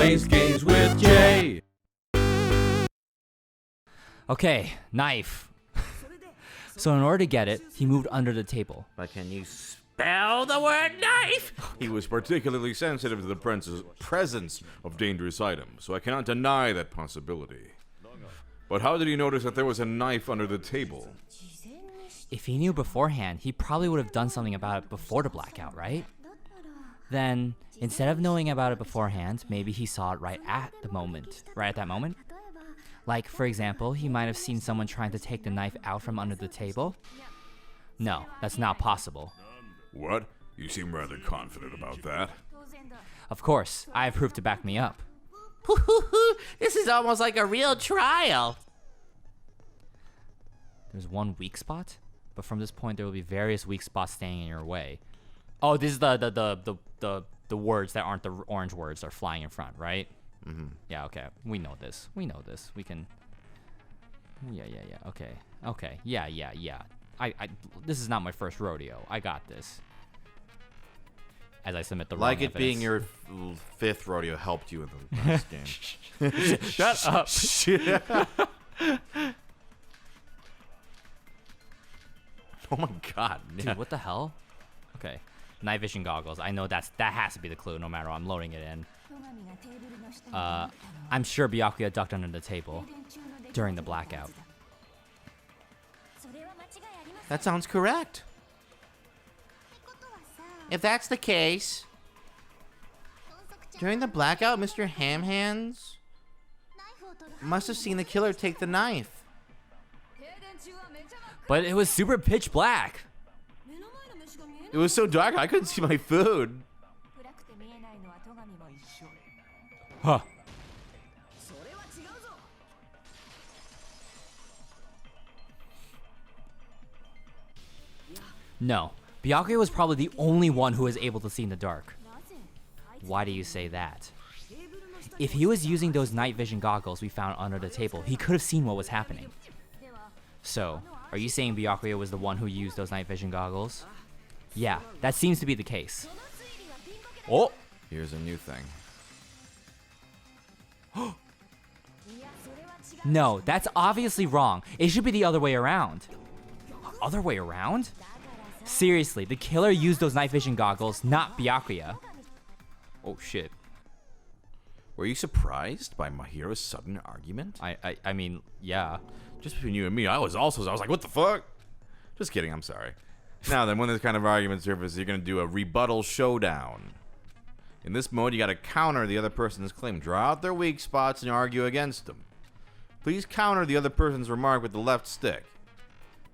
plays games with Jay. Okay, knife. So in order to get it, he moved under the table. But can you spell the word knife? He was particularly sensitive to the presence of dangerous items, so I cannot deny that possibility. But how did he notice that there was a knife under the table? If he knew beforehand, he probably would have done something about it before the blackout, right? Then, instead of knowing about it beforehand, maybe he saw it right at that moment. Like, for example, he might have seen someone trying to take the knife out from under the table. No, that's not possible. What? You seem rather confident about that. Of course, I have proof to back me up. This is almost like a real trial. There's one weak spot, but from this point there will be various weak spots standing in your way. Oh, this is the words that aren't the orange words that are flying in front, right? Mm-hmm. Yeah, okay. We know this. We can... Yeah. Okay. Yeah. I this is not my first rodeo. I got this. As I submit the wrong Like it evidence. being your fifth rodeo helped you in the last game. Shut up. Oh my god. Dude, what the hell? Okay. Night vision goggles. I know that has to be the clue no matter what. I'm loading it in. I'm sure Byakuya ducked under the table during the blackout. That sounds correct. If that's the case, during the blackout, Mr. Hamhands must have seen the killer take the knife. But it was super pitch black. It was so dark I couldn't see my food. Huh. No. Byakuya was probably the only one who was able to see in the dark. Why do you say that? If he was using those night vision goggles we found under the table, he could have seen what was happening. So, are you saying Byakuya was the one who used those night vision goggles? Yeah, that seems to be the case. Oh! Here's a new thing. No, that's obviously wrong. It should be the other way around. Other way around? Seriously, the killer used those night vision goggles, not Byakuya. Oh shit. Were you surprised by Mahiro's sudden argument? I mean, yeah. Just between you and me, I was like, what the fuck? Just kidding, I'm sorry. Now then, when this kind of argument surfaces, you're gonna do a rebuttal showdown. In this mode, you gotta counter the other person's claim. Draw out their weak spots and argue against them. Please counter the other person's remark with the left stick.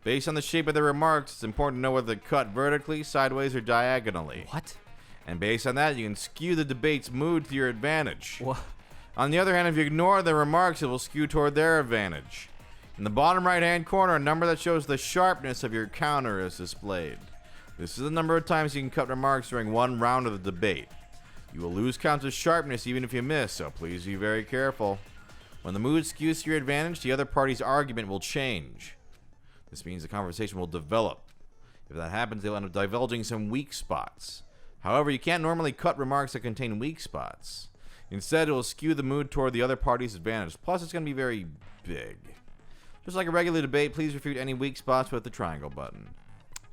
Based on the shape of their remarks, it's important to know whether they're cut vertically, sideways, or diagonally. What? And based on that, you can skew the debate's mood to your advantage. What? On the other hand, if you ignore their remarks, it will skew toward their advantage. In the bottom right-hand corner, a number that shows the sharpness of your counter is displayed. This is the number of times you can cut remarks during one round of the debate. You will lose count of sharpness even if you miss, so please be very careful. When the mood skews to your advantage, the other party's argument will change. This means the conversation will develop. If that happens, they'll end up divulging some weak spots. However, you can't normally cut remarks that contain weak spots. Instead, it will skew the mood toward the other party's advantage. Plus, it's going to be very big. Just like a regular debate, please refute any weak spots with the triangle button.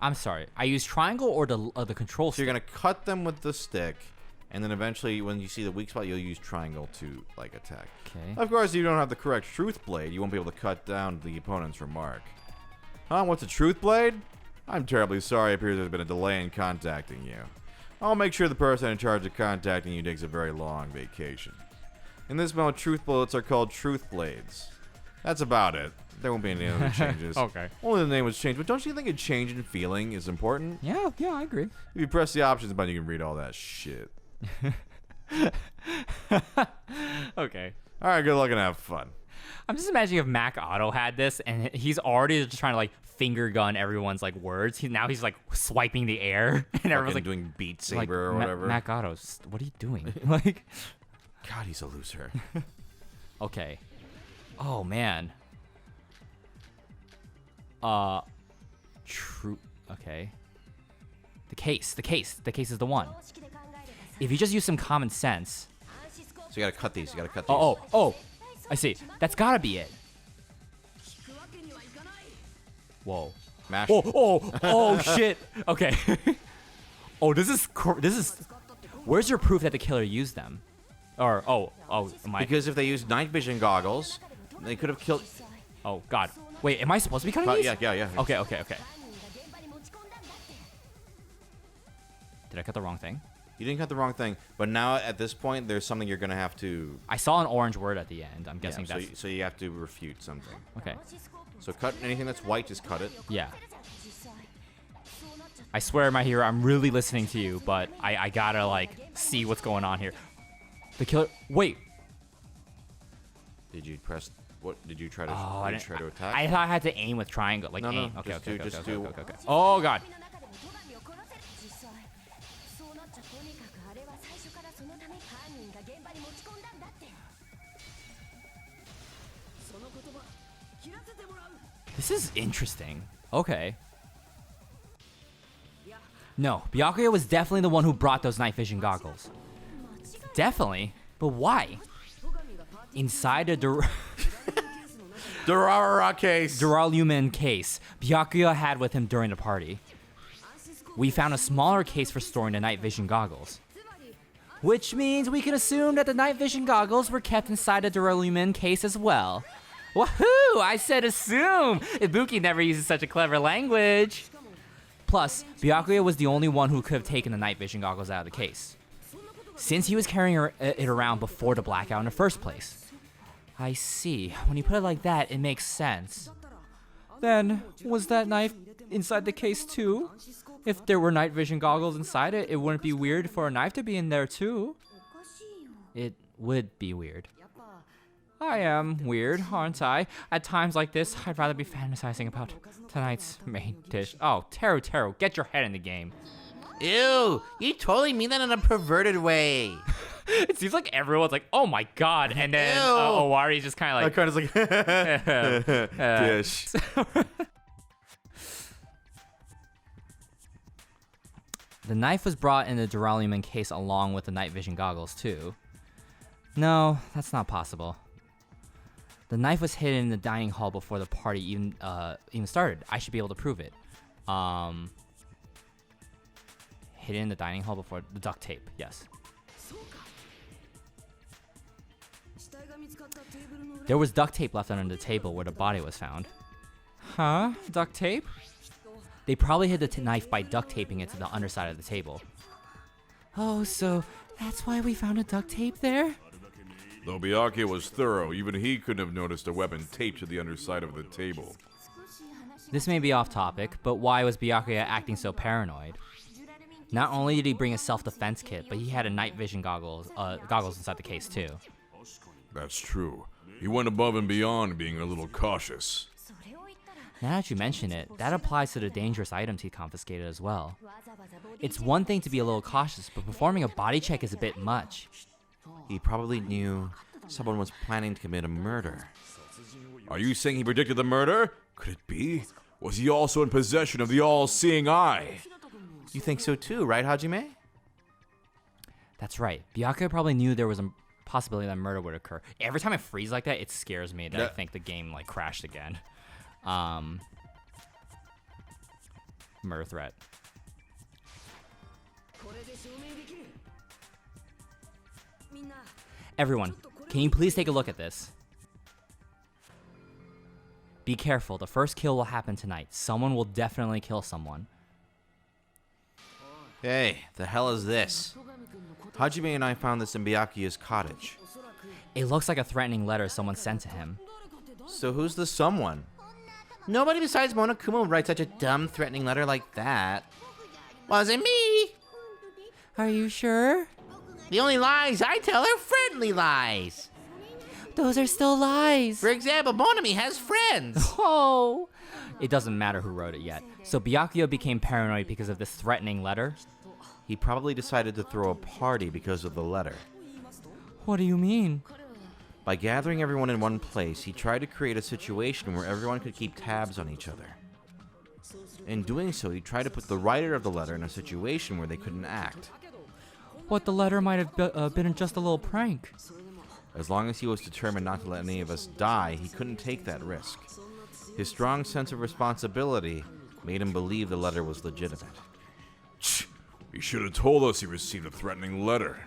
I'm sorry. I use triangle or the control So stick? you're going to cut them with the stick, and then eventually, when you see the weak spot, you'll use triangle to, like, attack. Okay. Of course, if you don't have the correct truth blade, you won't be able to cut down the opponent's remark. Huh? What's a truth blade? I'm terribly sorry. It appears there's been a delay in contacting you. I'll make sure the person in charge of contacting you takes a very long vacation. In this mode, truth bullets are called truth blades. That's about it. There won't be any other changes. Okay. Only the name was changed, but don't you think a change in feeling is important? Yeah, I agree. If you press the options button, you can read all that shit. Okay. All right, good luck and have fun. I'm just imagining if Mac Otto had this and he's already just trying to like finger gun everyone's like words. Now he's like swiping the air and everyone's like doing Beat Saber like, or whatever. Mac Otto, what are you doing? Like, God, he's a loser. okay. Oh man. True. Okay. The case is the one. If you just use some common sense. So So you gotta cut these. You gotta cut these. Oh, I see. That's gotta be it. Whoa. Mash. Oh, shit. Okay. Oh, this is. Where's your proof that the killer used them? Or am I? Because if they used night vision goggles, they could have killed. Oh God. Wait, am I supposed to be cutting these? Yeah. Okay. Did I cut the wrong thing? You didn't cut the wrong thing, but now at this point, there's something you're gonna have to. I saw an orange word at the end. I'm guessing Yeah, that's. so you have to refute something. Okay. So cut anything that's white, just cut it. Yeah. I swear, my hero, I'm really listening to you, but I gotta like see what's going on here. The killer. Wait. Did you press? What did you try to? Oh, did you try to attack? I thought I had to aim with triangle, like No, aim. no, Okay. just do- Okay. Oh God. This is interesting. Okay. No, Byakuya was definitely the one who brought those night vision goggles. Definitely. But why? Inside a Durarara case. Duralumin case Byakuya had with him during the party, we found a smaller case for storing the night vision goggles. Which means we can assume that the night vision goggles were kept inside the Duralumin case as well. Woohoo! I said assume! Ibuki never uses such a clever language. Plus, Byakuya was the only one who could have taken the night vision goggles out of the case, since he was carrying it around before the blackout in the first place. I see. When you put it like that, it makes sense. Then, was that knife inside the case too? If there were night vision goggles inside it, it wouldn't be weird for a knife to be in there too. It would be weird. I am weird, aren't I? At times like this, I'd rather be fantasizing about tonight's main dish. Oh, Teru, get your head in the game. Ew, you totally mean that in a perverted way. It seems like everyone's like, oh my God, and then Owari's just kind of like... kind of like dish. The knife was brought in the Duralumin case along with the night vision goggles too. No, that's not possible. The knife was hidden in the dining hall before the party even started. I should be able to prove it. Hidden in the dining hall before the duct tape. Yes. There was duct tape left under the table where the body was found. Huh? Duct tape? They probably hid the knife by duct taping it to the underside of the table. Oh, so that's why we found a duct tape there? Though Byakuya was thorough, even he couldn't have noticed a weapon taped to the underside of the table. This may be off topic, but why was Byakuya acting so paranoid? Not only did he bring a self-defense kit, but he had a night vision goggles inside the case too. That's true. He went above and beyond being a little cautious. Now that you mention it, that applies to the dangerous items he confiscated as well. It's one thing to be a little cautious, but performing a body check is a bit much. He probably knew someone was planning to commit a murder. Are you saying he predicted the murder? Could it be? Was he also in possession of the all-seeing eye? You think so too, right, Hajime? That's right. Byakuya probably knew there was a possibility that murder would occur. Every time I freeze like that, it scares me that I think the game like crashed again. Murder threat. Everyone, can you please take a look at this? Be careful, the first kill will happen tonight. Someone will definitely kill someone. Hey, the hell is this? Hajime and I found this in Byakuya's cottage. It looks like a threatening letter someone sent to him. So who's the someone? Nobody besides Monokuma would write such a dumb, threatening letter like that. Wasn't me. Are you sure? The only lies I tell are friendly lies. Those are still lies. For example, Bonami has friends. Oh! It doesn't matter who wrote it yet. So Byakuya became paranoid because of this threatening letter? He probably decided to throw a party because of the letter. What do you mean? By gathering everyone in one place, he tried to create a situation where everyone could keep tabs on each other. In doing so, he tried to put the writer of the letter in a situation where they couldn't act. What, the letter might have been just a little prank? As long as he was determined not to let any of us die, he couldn't take that risk. His strong sense of responsibility made him believe the letter was legitimate. He should have told us he received a threatening letter.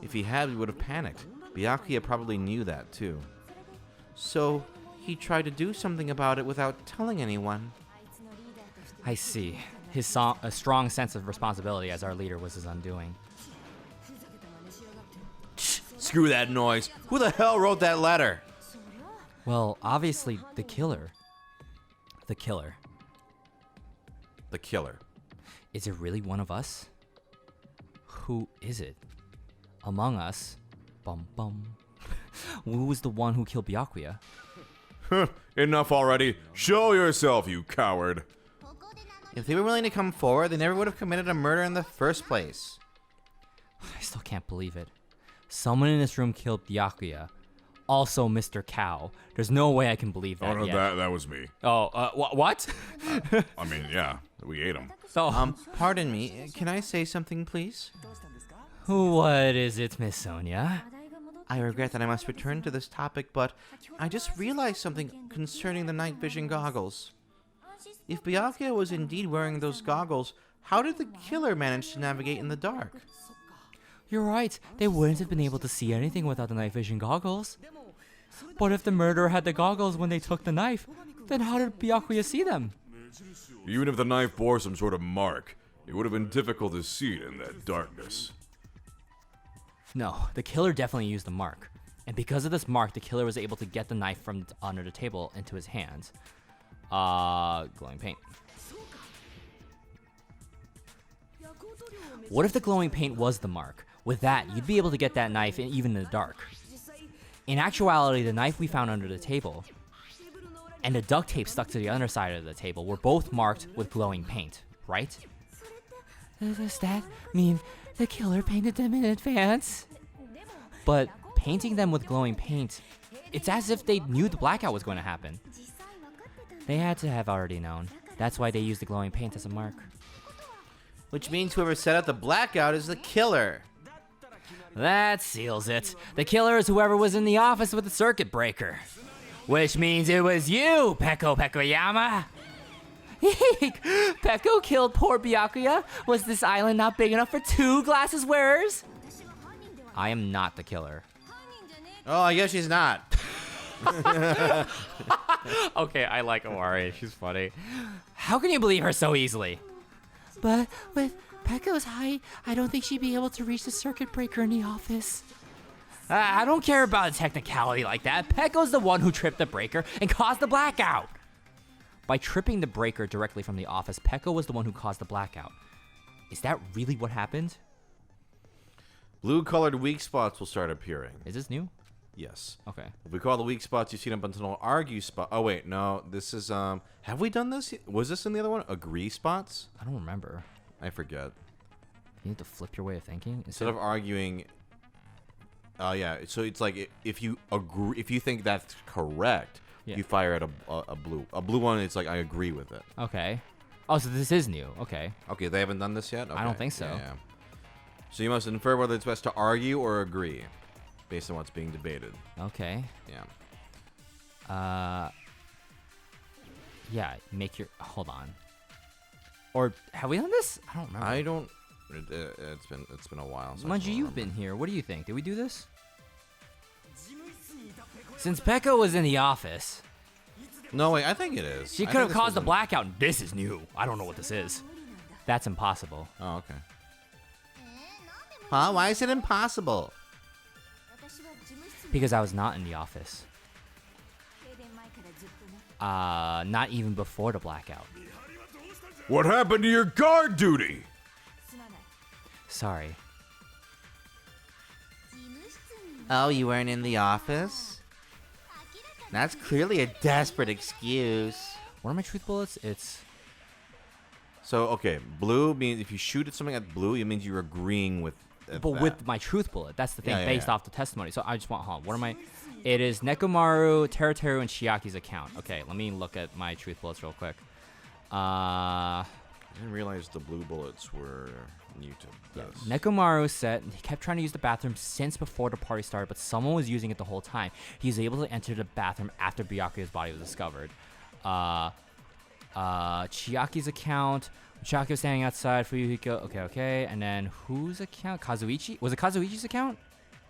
If he had, we would have panicked. Byakuya probably knew that, too. So, he tried to do something about it without telling anyone. I see. A strong sense of responsibility as our leader was his undoing. Screw that noise. Who the hell wrote that letter? Well, obviously, the killer. The killer. The killer. Is it really one of us? Who is it? Among us? Bum bum. Who was the one who killed Byakuya? Enough already. Show yourself, you coward. If they were willing to come forward, they never would have committed a murder in the first place. I still can't believe it. Someone in this room killed Byakuya. Also Mr. Cow. There's no way I can believe that Oh, no, yet. that was me. Oh, what? I mean, yeah, we ate him. So, Pardon me. Can I say something, please? what is it, Miss Sonia? I regret that I must return to this topic, but I just realized something concerning the night vision goggles. If Byakuya was indeed wearing those goggles, how did the killer manage to navigate in the dark? You're right. They wouldn't have been able to see anything without the night vision goggles. But if the murderer had the goggles when they took the knife, then how did Byakuya see them? Even if the knife bore some sort of mark, it would have been difficult to see it in that darkness. No, the killer definitely used the mark. And because of this mark, the killer was able to get the knife from under the table into his hands. Glowing paint. What if the glowing paint was the mark? With that, you'd be able to get that knife even in the dark. In actuality, the knife we found under the table and the duct tape stuck to the other side of the table were both marked with glowing paint, right? Does that mean the killer painted them in advance? But painting them with glowing paint, it's as if they knew the blackout was going to happen. They had to have already known. That's why they used the glowing paint as a mark. Which means whoever set up the blackout is the killer. That seals it. The killer is whoever was in the office with the circuit breaker. Which means it was you, Peko Pekoyama. Peko killed poor Byakuya? Was this island not big enough for 2 glasses wearers? I am not the killer. Oh, I guess she's not. Okay, I like Owari. She's funny. How can you believe her so easily? But with Pekko's height, I don't think she'd be able to reach the circuit breaker in the office. I don't care about a technicality like that. Pekko's the one who tripped the breaker and caused the blackout. By tripping the breaker directly from the office, Pekko was the one who caused the blackout. Is that really what happened? Blue-colored weak spots will start appearing. Is this new? Yes. Okay. If we call the weak spots you've seen up until argue spot. Oh wait, no. This is Have we done this? Was this in the other one? Agree spots? I don't remember. I forget. You need to flip your way of thinking. Instead of arguing. Oh yeah. So it's like if you agree, if you think that's correct, Yeah. you fire at a blue. A blue one. It's like I agree with it. Okay. Oh, so this is new. Okay. Okay, they haven't done this yet. Okay. I don't think so. Yeah. So you must infer whether it's best to argue or agree, based on what's being debated. Okay. Yeah. Yeah, make your... Hold on. Or have we done this? I don't remember. I don't. It's been a while. So I Manji, don't you've remember. been here. What do you think? Did we do this? Since Pekko was in the office, No, wait. I think it is. she I could think have this caused was the an- blackout. This is new. I don't know what this is. That's impossible. Oh, okay. Huh? Why is it impossible? Because I was not in the office. Not even before the blackout. What happened to your guard duty? Sorry. Oh, you weren't in the office? That's clearly a desperate excuse. What are my truth bullets? It's... So, okay, blue means if you shoot at something at blue, it means you're agreeing with. But with my truth bullet, that's the thing, Yeah, yeah, based yeah. off the testimony. So I just want, hold on, what am I? It is Nekomaru, Teruteru, and Chiaki's account. Okay, let me look at my truth bullets real quick. Just didn't realize the blue bullets were new to this. Nekomaru said he kept trying to use the bathroom since before the party started, but someone was using it the whole time. He was able to enter the bathroom after Byakuya's body was discovered. Chiaki's account. Chiaki was standing outside. Fuyuhiko. Okay. And then whose account? Kazuichi? Was it Kazuichi's account?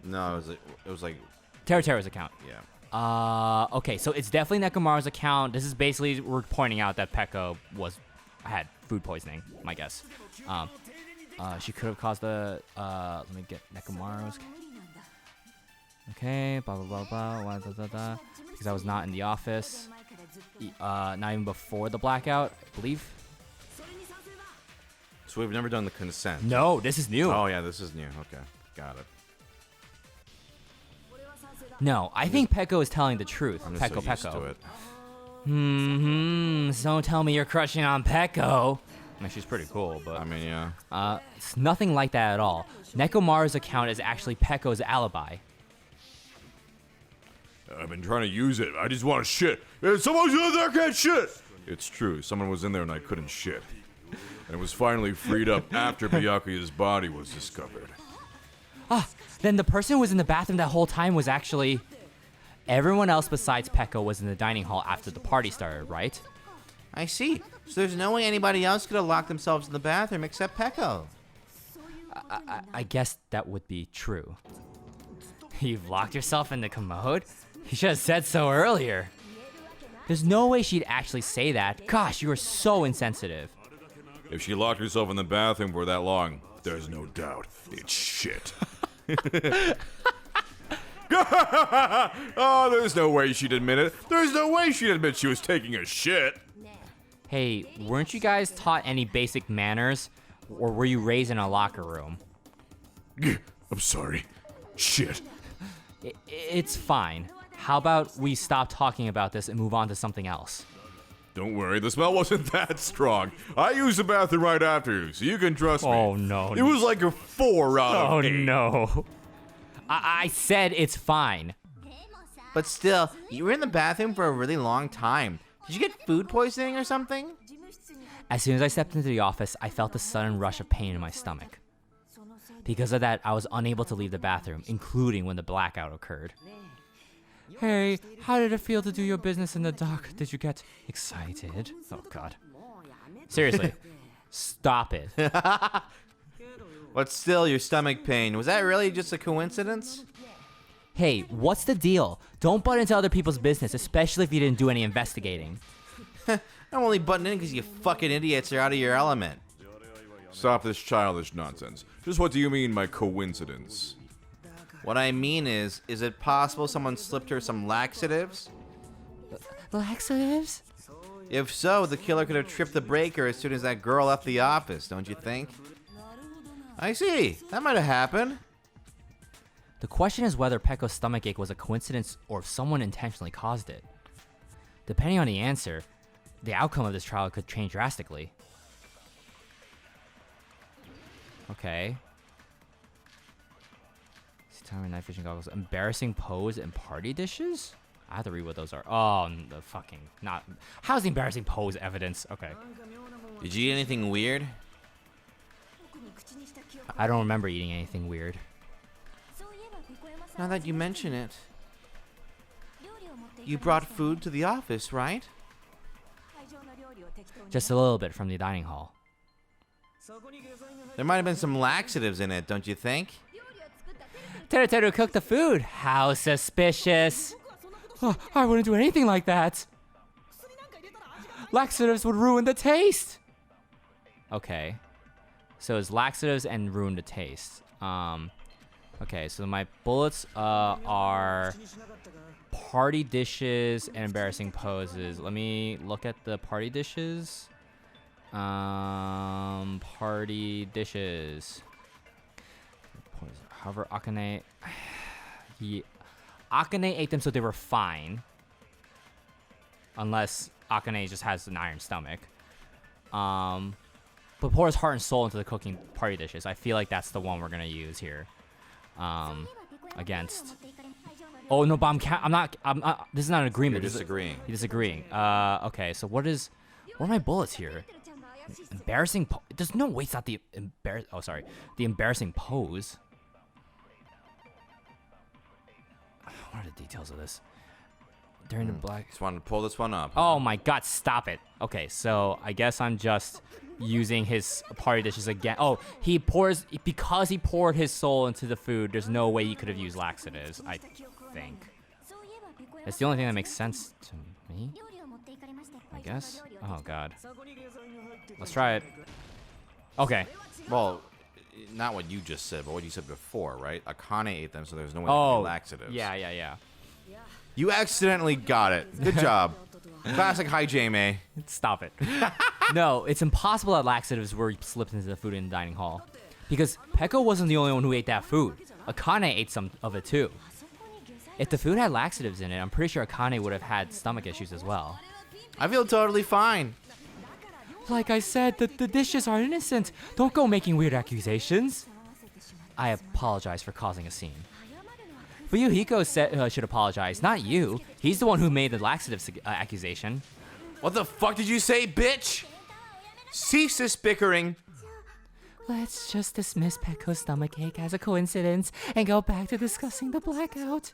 No, it was like Teru's account. yeah. Okay, so it's definitely Nekomaru's account. This is basically we're pointing out that Peko had food poisoning, my guess. She could have caused the let me get Nekomaru's. Okay, blah blah blah blah because I was not in the office. Not even before the blackout, I believe. So we've never done the consent. No, this is new. Oh yeah, this is new. Okay, got it. No, I think Peko is telling the truth. I'm just so used to Peko. it. So don't tell me you're crushing on Peko. I mean, she's pretty cool, but I mean, yeah. it's nothing like that at all. Nekomaru's account is actually Peko's alibi. I've been trying to use it. I just want to shit. Someone's in there, can't shit. It's true. Someone was in there and I couldn't shit. And it was finally freed up after Byakuya's body was discovered. Then the person who was in the bathroom that whole time was actually... Everyone else besides Peko was in the dining hall after the party started, right? I see. So there's no way anybody else could have locked themselves in the bathroom except Peko. I guess that would be true. You've locked yourself in the commode? You should have said so earlier. There's no way she'd actually say that. Gosh, you are so insensitive. If she locked herself in the bathroom for that long, there's no doubt it's shit. Oh, there's no way she'd admit it. There's no way she'd admit she was taking a shit. Hey, weren't you guys taught any basic manners? Or were you raised in a locker room? I'm sorry. Shit. It's fine. How about we stop talking about this and move on to something else? Don't worry, the smell wasn't that strong. I used the bathroom right after you, so you can trust me. Oh, no. It was like a 4 out of 8. No. I said it's fine. But still, you were in the bathroom for a really long time. Did you get food poisoning or something? As soon as I stepped into the office, I felt a sudden rush of pain in my stomach. Because of that, I was unable to leave the bathroom, including when the blackout occurred. Hey, how did it feel to do your business in the dark? Did you get excited? Oh, God. Seriously, stop it. But still, your stomach pain. Was that really just a coincidence? Hey, what's the deal? Don't butt into other people's business, especially if you didn't do any investigating. I'm only butting in because you fucking idiots are out of your element. Stop this childish nonsense. Just what do you mean by coincidence? What I mean is it possible someone slipped her some laxatives? Laxatives? If so, the killer could have tripped the breaker as soon as that girl left the office, don't you think? I see. That might have happened. The question is whether Peko's stomachache was a coincidence or if someone intentionally caused it. Depending on the answer, the outcome of this trial could change drastically. Okay. Time night fishing goggles. Embarrassing pose and party dishes? I have to read what those are. Oh, the fucking... not... How's the embarrassing pose evidence? Okay. Did you eat anything weird? I don't remember eating anything weird. Now that you mention it. You brought food to the office, right? Just a little bit from the dining hall. There might have been some laxatives in it, don't you think? Teru cooked the food. How suspicious. Oh, I wouldn't do anything like that. Laxatives would ruin the taste. Okay. So it's laxatives and ruin the taste. Okay, so my bullets are party dishes and embarrassing poses. Let me look at the party dishes. Party dishes. However, Akane... Akane ate them so they were fine. Unless Akane just has an iron stomach. But pours heart and soul into the cooking party dishes. I feel like that's the one we're going to use here. Against... Oh, no, but I'm not... This is not an agreement. You're disagreeing. You're disagreeing. Okay, so what are my bullets here? Embarrassing. There's no way it's not the the embarrassing pose. What are the details of this? During the black. Just wanted to pull this one up. Oh my god, stop it. Okay, so I guess I'm just using his party dishes again. Oh, because he poured his soul into the food, there's no way he could have used laxatives, I think. It's the only thing that makes sense to me, I guess. Oh god. Let's try it. Okay. Well, not what you just said, but what you said before, right? Akane ate them, so there's no way to Oh, be laxatives. yeah. You accidentally got it. Good job. Classic Hi Jamie. Stop it. No, it's impossible that laxatives were slipped into the food in the dining hall. Because Peko wasn't the only one who ate that food. Akane ate some of it too. If the food had laxatives in it, I'm pretty sure Akane would have had stomach issues as well. I feel totally fine. Like I said, the dishes are innocent. Don't go making weird accusations. I apologize for causing a scene. Fuyuhiko should apologize, not you. He's the one who made the laxatives accusation. What the fuck did you say, bitch? Cease this bickering. Let's just dismiss Peko's stomachache as a coincidence and go back to discussing the blackout.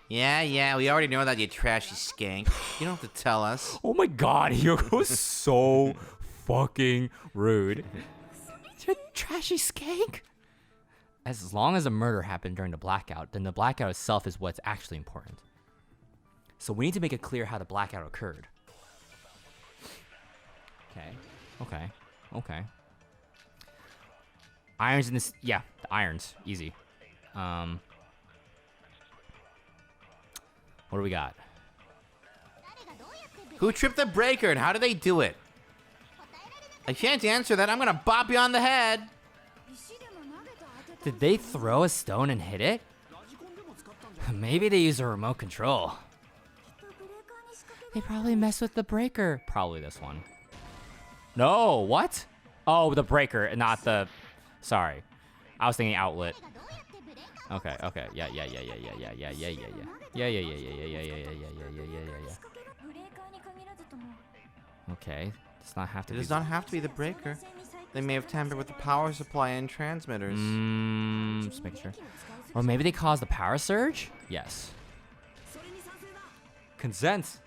Yeah, we already know that, you trashy skank. You don't have to tell us. Oh my god, Hyogo's so fucking rude. You're a trashy skank. As long as a murder happened during the blackout, then the blackout itself is what's actually important. So we need to make it clear how the blackout occurred. Okay. Irons in this, yeah, the irons, easy. What do we got? Who tripped the breaker and how did they do it? I can't answer that. I'm gonna bop you on the head. Did they throw a stone and hit it? Maybe they used a remote control. They probably messed with the breaker. Probably this one. No, what? Oh, the breaker, not the... Sorry. I was thinking outlet. Okay. Yeah. Okay. Does not have to It be... does not have to be the breaker. They may have tampered with the power supply and transmitters. Just making sure. Or maybe they caused the power surge? Yes. Consent.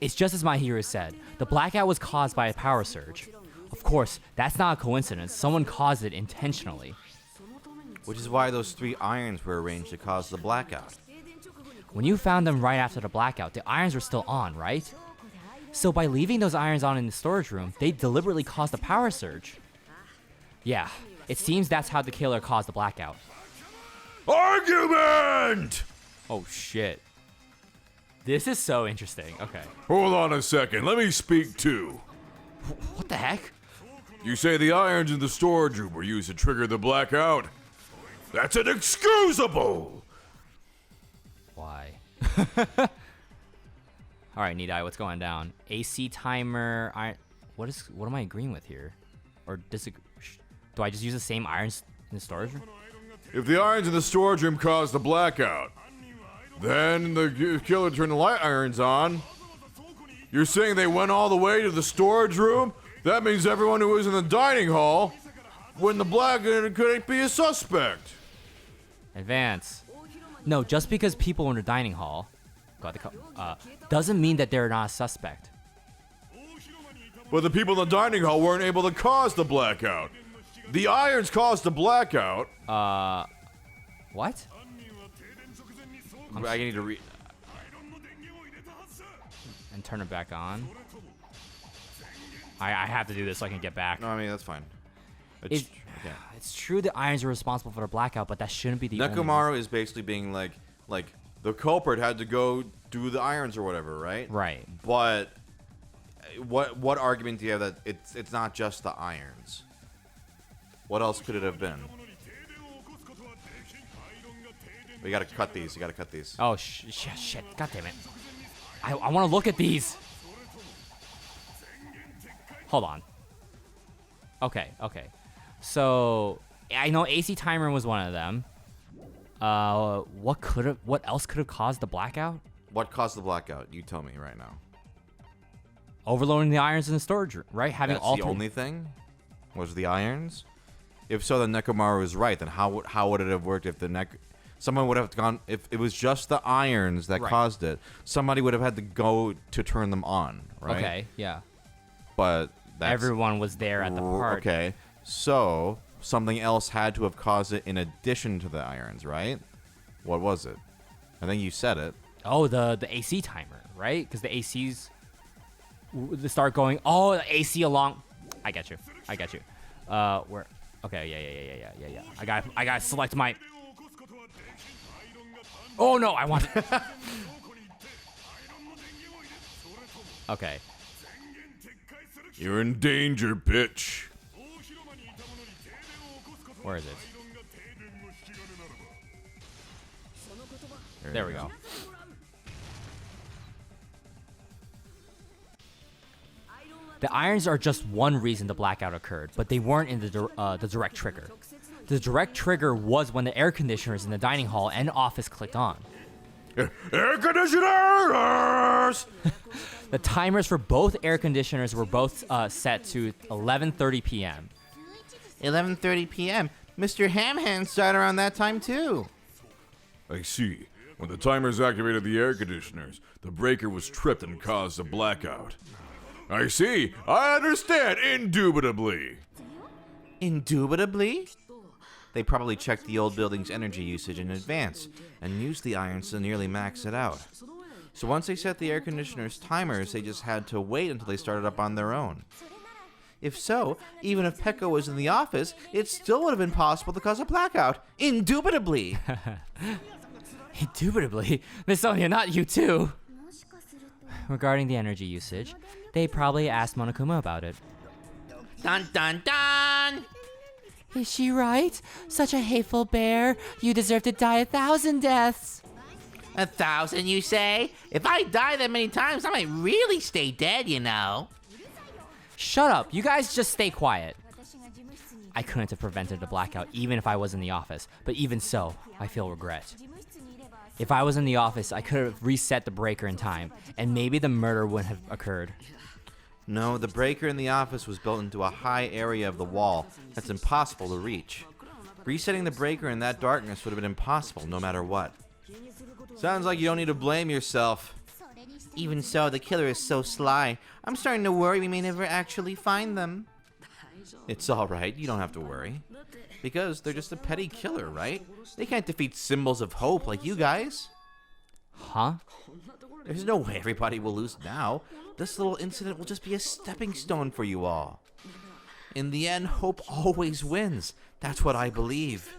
It's just as my hero said. The blackout was caused by a power surge. Of course, that's not a coincidence. Someone caused it intentionally. Which is why those 3 irons were arranged to cause the blackout. When you found them right after the blackout, the irons were still on, right? So by leaving those irons on in the storage room, they deliberately caused a power surge. Yeah, it seems that's how the killer caused the blackout. Argument! Oh shit. This is so interesting. Okay. Hold on a second. Let me speak too. What the heck? You say the irons in the storage room were used to trigger the blackout? That's inexcusable! Why? All right, Nidai, what's going down? AC timer. What am I agreeing with here? Or disagree? Do I just use the same irons in the storage room? If the irons in the storage room caused the blackout, then the killer turned the light irons on. You're saying they went all the way to the storage room? That means everyone who was in the dining hall, when the blackout couldn't be a suspect. Advance. No, just because people were in the dining hall doesn't mean that they're not a suspect. But the people in the dining hall weren't able to cause the blackout. The irons caused the blackout. What? I need to read. And turn it back on. I have to do this so I can get back. No, I mean, that's fine. Okay. It's true that irons are responsible for the blackout, but that shouldn't be the only Nekomaru is basically being like the culprit had to go do the irons or whatever, right? Right. But what argument do you have that it's not just the irons? What else could it have been? We gotta cut these. You gotta cut these. Oh, shit. God damn it. I want to look at these. Hold on. Okay. So, I know AC timer was one of them. What else could have caused the blackout? What caused the blackout? You tell me right now. Overloading the irons in the storage room, right? Having That's all the three. only thing? Was the irons? If so, then Nekomaru was right. Then how would it have worked if someone would have gone, if it was just the irons that Right. caused it, somebody would have had to go to turn them on, right? Okay, yeah. But that's... Everyone was there at the party. Okay, so something else had to have caused it in addition to the irons, right? What was it? I think you said it. Oh, the AC timer, right? Because the ACs they start going. Oh, the AC along. I get you. Where? Okay, yeah. I gotta select my. Oh no, I want. Okay. You're in danger, bitch. Where is it? There we go. The irons are just one reason the blackout occurred, but they weren't in the direct trigger. The direct trigger was when the air conditioners in the dining hall and office clicked on. Air conditioners! The timers for both air conditioners were both set to 11:30 p.m. 11:30 p.m. Mr. Hamhand started around that time too. I see. When the timers activated the air conditioners, the breaker was tripped and caused a blackout. I see. I understand, indubitably. Indubitably? They probably checked the old building's energy usage in advance and used the irons to nearly max it out. So once they set the air conditioner's timers, they just had to wait until they started up on their own. If so, even if Pekka was in the office, it still would have been possible to cause a blackout. Indubitably! Indubitably? Miss Sonia, not you too! Regarding the energy usage, they probably asked Monokuma about it. Dun dun dun! Is she right? Such a hateful bear. You deserve to die 1,000 deaths. 1,000, you say? If I die that many times, I might really stay dead, you know. Shut up. You guys just stay quiet. I couldn't have prevented a blackout even if I was in the office, but even so, I feel regret. If I was in the office, I could have reset the breaker in time, and maybe the murder wouldn't have occurred. No, the breaker in the office was built into a high area of the wall that's impossible to reach. Resetting the breaker in that darkness would have been impossible no matter what. Sounds like you don't need to blame yourself. Even so, the killer is so sly. I'm starting to worry we may never actually find them. It's alright, you don't have to worry. Because they're just a petty killer, right? They can't defeat symbols of hope like you guys. Huh? There's no way everybody will lose now. This little incident will just be a stepping stone for you all. In the end, hope always wins. That's what I believe.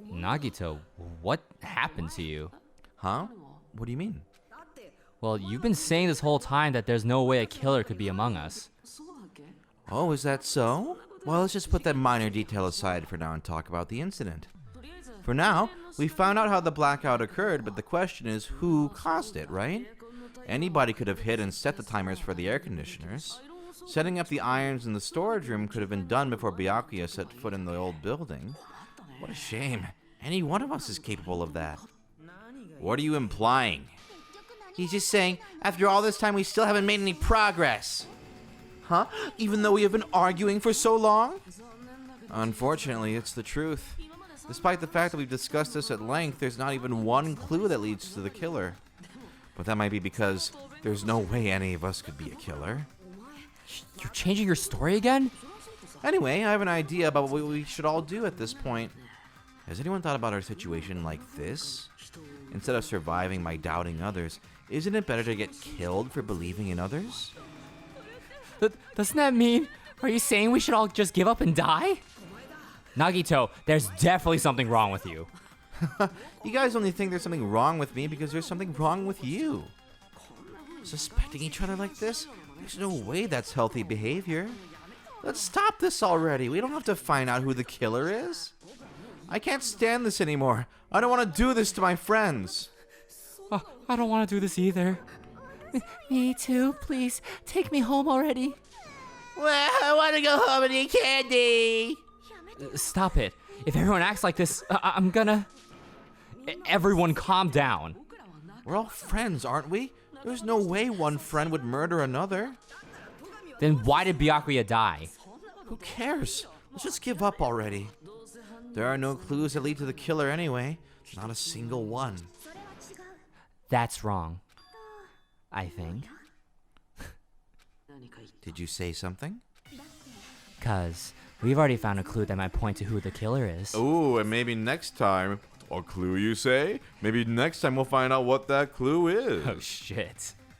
Nagito, what happened to you? Huh? What do you mean? Well, you've been saying this whole time that there's no way a killer could be among us. Oh, is that so? Well, let's just put that minor detail aside for now and talk about the incident. For now, we found out how the blackout occurred, but the question is who caused it, right? Anybody could have hit and set the timers for the air conditioners. Setting up the irons in the storage room could have been done before Byakuya set foot in the old building. What a shame. Any one of us is capable of that. What are you implying? He's just saying, after all this time, we still haven't made any progress. Huh? Even though we have been arguing for so long? Unfortunately, it's the truth. Despite the fact that we've discussed this at length, there's not even one clue that leads to the killer. But that might be because there's no way any of us could be a killer. You're changing your story again? Anyway, I have an idea about what we should all do at this point. Has anyone thought about our situation like this? Instead of surviving by doubting others, isn't it better to get killed for believing in others? Doesn't that mean... Are you saying we should all just give up and die? Nagito, there's definitely something wrong with you. You guys only think there's something wrong with me because there's something wrong with you. Suspecting each other like this? There's no way that's healthy behavior. Let's stop this already. We don't have to find out who the killer is. I can't stand this anymore. I don't want to do this to my friends. I don't want to do this either. Me too. Please, take me home already. Well, I want to go home and eat candy. Stop it. If everyone acts like this, I'm gonna... Everyone calm down. We're all friends, aren't we? There's no way one friend would murder another. Then why did Byakuya die? Who cares? Let's just give up already. There are no clues that lead to the killer anyway. Not a single one. That's wrong. I think. Did you say something? 'Cause we've already found a clue that might point to who the killer is. Ooh, and maybe next time, a clue you say? Maybe next time we'll find out what that clue is. Oh shit.